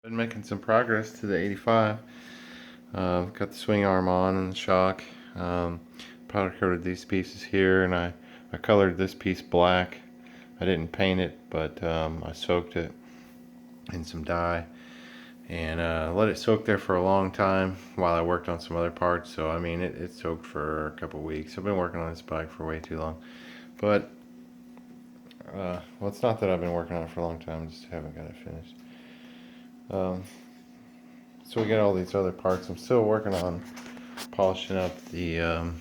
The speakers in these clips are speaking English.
Been making some progress to the 85. Got the swing arm on and the shock. Powder coated these pieces here, and I colored this piece black. I didn't paint it, but I soaked it in some dye and let it soak there for a long time while I worked on some other parts. So I mean, it soaked for a couple weeks. I've been working on this bike for way too long, but well, it's not that I've been working on it for a long time. I just haven't got it finished. So we got all these other parts. I'm still working on polishing up the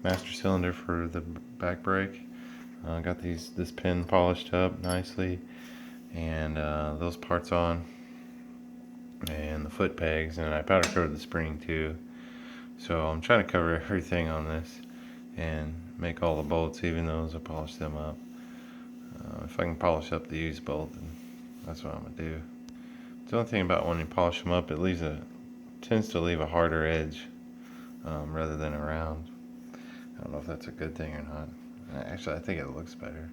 master cylinder for the back brake. Got this pin polished up nicely, and those parts on, and the foot pegs, and I powder coated the spring too. So I'm trying to cover everything on this and make all the bolts, even those, I polish them up. If I can polish up the used bolt, then that's what I'm gonna do. The only thing about when you polish them up, it tends to leave a harder edge rather than a round. I don't know if that's a good thing or not. Actually, I think it looks better.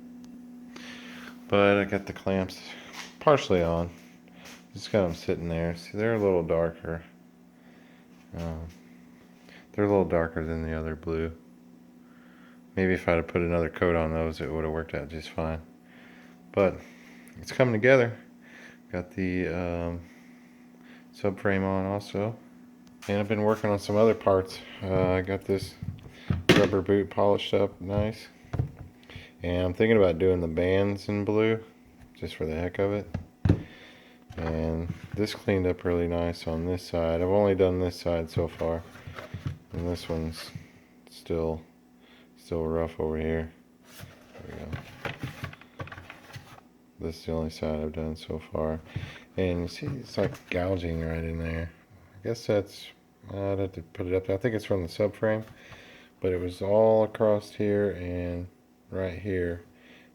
But I got the clamps partially on. Just got them sitting there. See, they're a little darker. They're a little darker than the other blue. Maybe if I'd have put another coat on those, it would have worked out just fine. But it's coming together. Got the subframe on also. And I've been working on some other parts. I got this rubber boot polished up nice. And I'm thinking about doing the bands in blue, just for the heck of it. And this cleaned up really nice on this side. I've only done this side so far. And this one's still rough over here. There we go. This is the only side I've done so far. And you see it's like gouging right in there. I guess that's, I'd have to put it up there. I think it's from the subframe. But it was all across here and right here.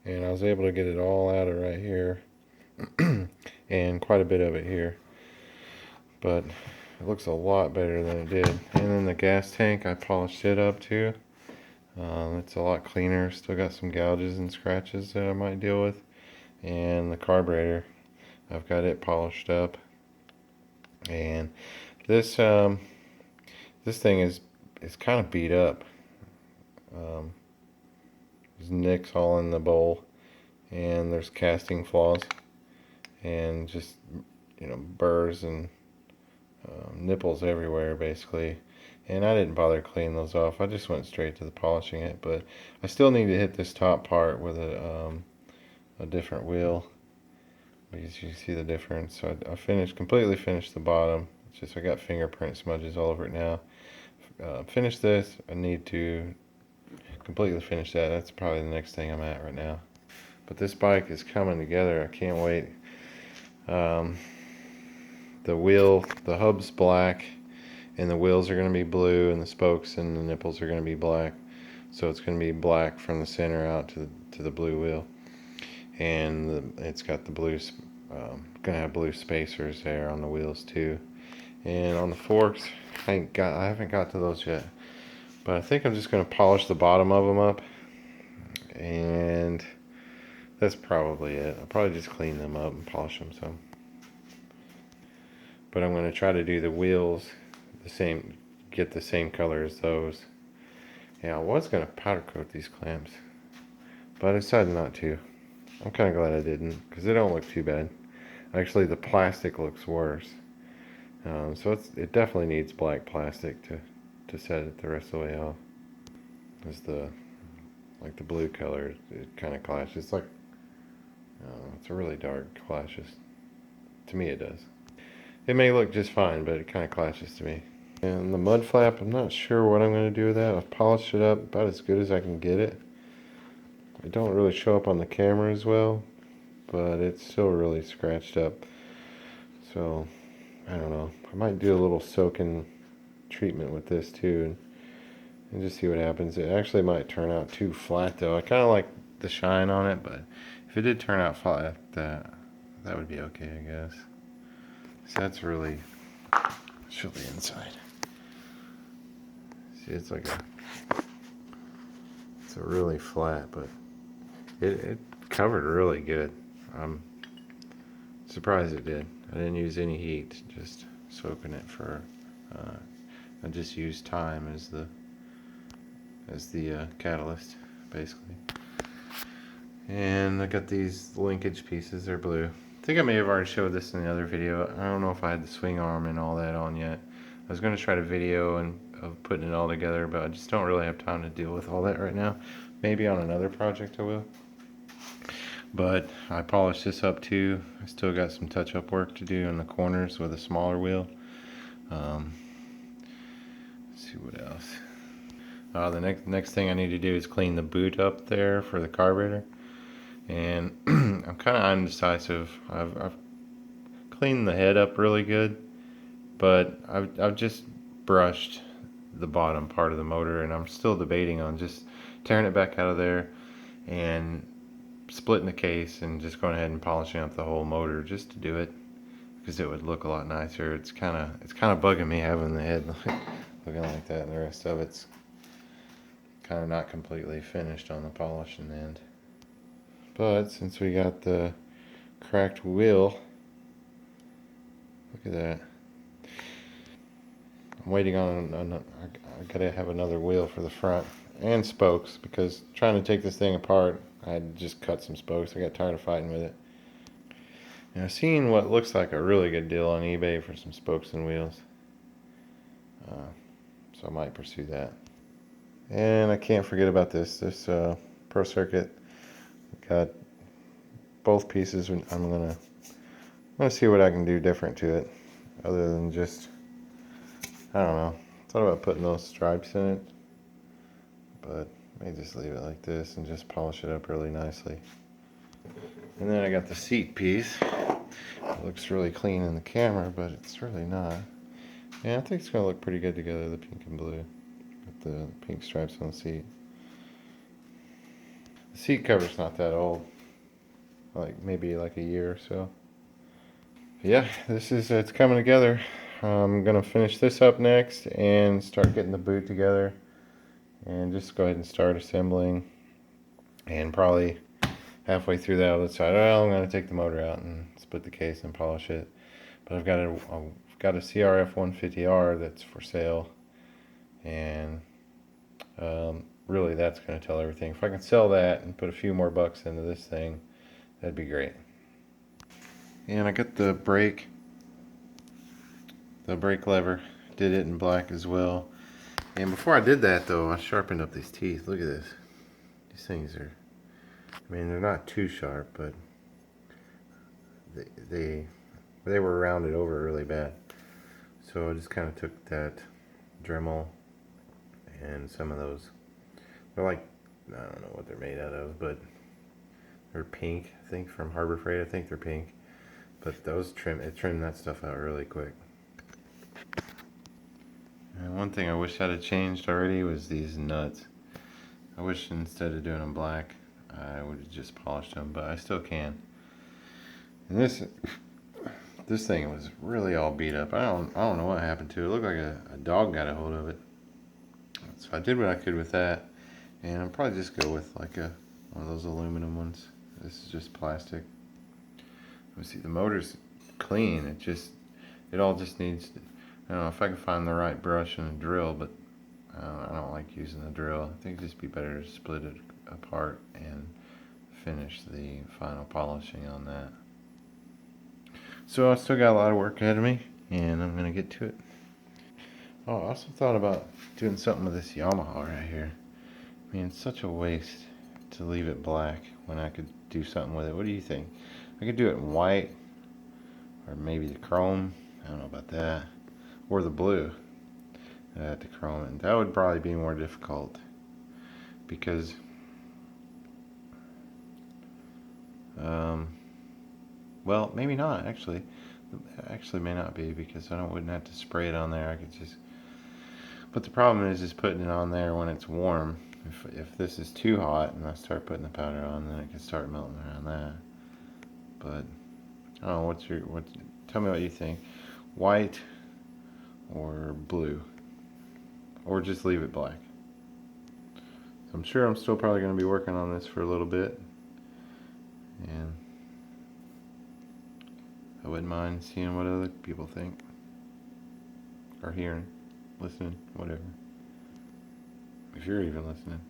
And I was able to get it all out of right here. And quite a bit of it here. But it looks a lot better than it did. And then the gas tank, I polished it up too. It's a lot cleaner. Still got some gouges and scratches that I might deal with. And the carburetor, I've got it polished up. And this thing is kind of beat up. There's nicks all in the bowl, and there's casting flaws, and just, you know, burrs and nipples everywhere basically. And I didn't bother cleaning those off. I just went straight to the polishing it. But I still need to hit this top part with a different wheel, because you see the difference. So I completely finished the bottom. It's just I got fingerprint smudges all over it now. Finish this. I need to completely finish that. That's probably the next thing I'm at right now. But this bike is coming together. I can't wait. The hub's black, and the wheels are going to be blue, and the spokes and the nipples are going to be black. So it's going to be black from the center out to the blue wheel. And it's got the blue, going to have blue spacers there on the wheels too. And on the forks, I haven't got to those yet. But I think I'm just going to polish the bottom of them up. And that's probably it. I'll probably just clean them up and polish them some. But I'm going to try to do the wheels get the same color as those. Yeah, I was going to powder coat these clamps, but I decided not to. I'm kind of glad I didn't, because they don't look too bad. Actually, the plastic looks worse. So it definitely needs black plastic to set it the rest of the way off. It's the blue color, it kind of clashes. It's like, it's a really dark clashes. To me it does. It may look just fine, but it kind of clashes to me. And the mud flap, I'm not sure what I'm going to do with that. I've polished it up about as good as I can get it. It don't really show up on the camera as well, but it's still really scratched up. So, I don't know. I might do a little soaking treatment with this too, and just see what happens. It actually might turn out too flat though. I kind of like the shine on it, but if it did turn out flat, that would be okay, I guess. So that's really, show the inside. See, it's a really flat, but it covered really good. I'm Surprised it did. I didn't use any heat, just soaking it for, I just used time as the catalyst, basically. And I got these linkage pieces, they're blue. I think I may have already showed this in the other video. I don't know if I had the swing arm and all that on yet. I was going to try to video of putting it all together, but I just don't really have time to deal with all that right now. Maybe on another project I will. But I polished this up too. I still got some touch-up work to do in the corners with a smaller wheel. Let's see what else. The next thing I need to do is clean the boot up there for the carburetor. And I'm kind of undecisive. I've cleaned the head up really good, but I've just brushed the bottom part of the motor, and I'm still debating on just tearing it back out of there and splitting the case and just going ahead and polishing up the whole motor just to do it, because it would look a lot nicer. It's kind of bugging me having the head looking like that, and the rest of it's kind of not completely finished on the polishing end. But since we got the cracked wheel, look at that. I'm waiting on I gotta have another wheel for the front and spokes, because trying to take this thing apart, I had to just cut some spokes. I got tired of fighting with it. And I've seen what looks like a really good deal on eBay for some spokes and wheels. So I might pursue that. And I can't forget about this Pro Circuit. Got both pieces. I'm gonna see what I can do different to it, other than just, I don't know. Thought about putting those stripes in it, but I may just leave it like this and just polish it up really nicely. And then I got the seat piece. It looks really clean in the camera, but it's really not. Yeah, I think it's gonna look pretty good together, the pink and blue, with the pink stripes on the seat. The seat cover's not that old, like maybe like a year or so. Yeah, it's coming together. I'm gonna finish this up next and start getting the boot together, and just go ahead and start assembling. And probably halfway through that, I'll decide, well, I'm gonna take the motor out and split the case and polish it. But I've got a CRF 150R that's for sale, and really that's gonna tell everything. If I can sell that and put a few more bucks into this thing, that'd be great. And I got the brake lever, did it in black as well. And before I did that though, I sharpened up these teeth. Look at this. These things are, I mean, they're not too sharp, but they were rounded over really bad. So I just kind of took that Dremel and some of those, they're like, I don't know what they're made out of, but they're pink, I think, from Harbor Freight. I think they're pink. But those it trimmed that stuff out really quick. And one thing I wish I'd have changed already was these nuts. I wish instead of doing them black, I would have just polished them, but I still can. And this thing was really all beat up. I don't know what happened to it. It looked like a dog got a hold of it. So I did what I could with that, and I'll probably just go with like one of those aluminum ones. This is just plastic. Let me see, the motor's clean. It all just needs, I don't know if I can find the right brush and a drill, but I don't like using the drill. I think it'd just be better to split it apart and finish the final polishing on that. So I still got a lot of work ahead of me, and I'm gonna get to it. Oh, I also thought about doing something with this Yamaha right here. I mean, it's such a waste to leave it black when I could do something with it. What do you think? I could do it in white, or maybe the chrome. I don't know about that. Or the blue. I had to chrome it. That would probably be more difficult, because well, maybe not actually. Actually may not be, because I wouldn't have to spray it on there. I could just, but the problem is putting it on there when it's warm. If this is too hot and I start putting the powder on, then it can start melting around that. But I don't know, tell me what you think. White or blue? Or just leave it black? I'm sure I'm still probably going to be working on this for a little bit. And I wouldn't mind seeing what other people think. Or hearing, listening, whatever. If you're even listening.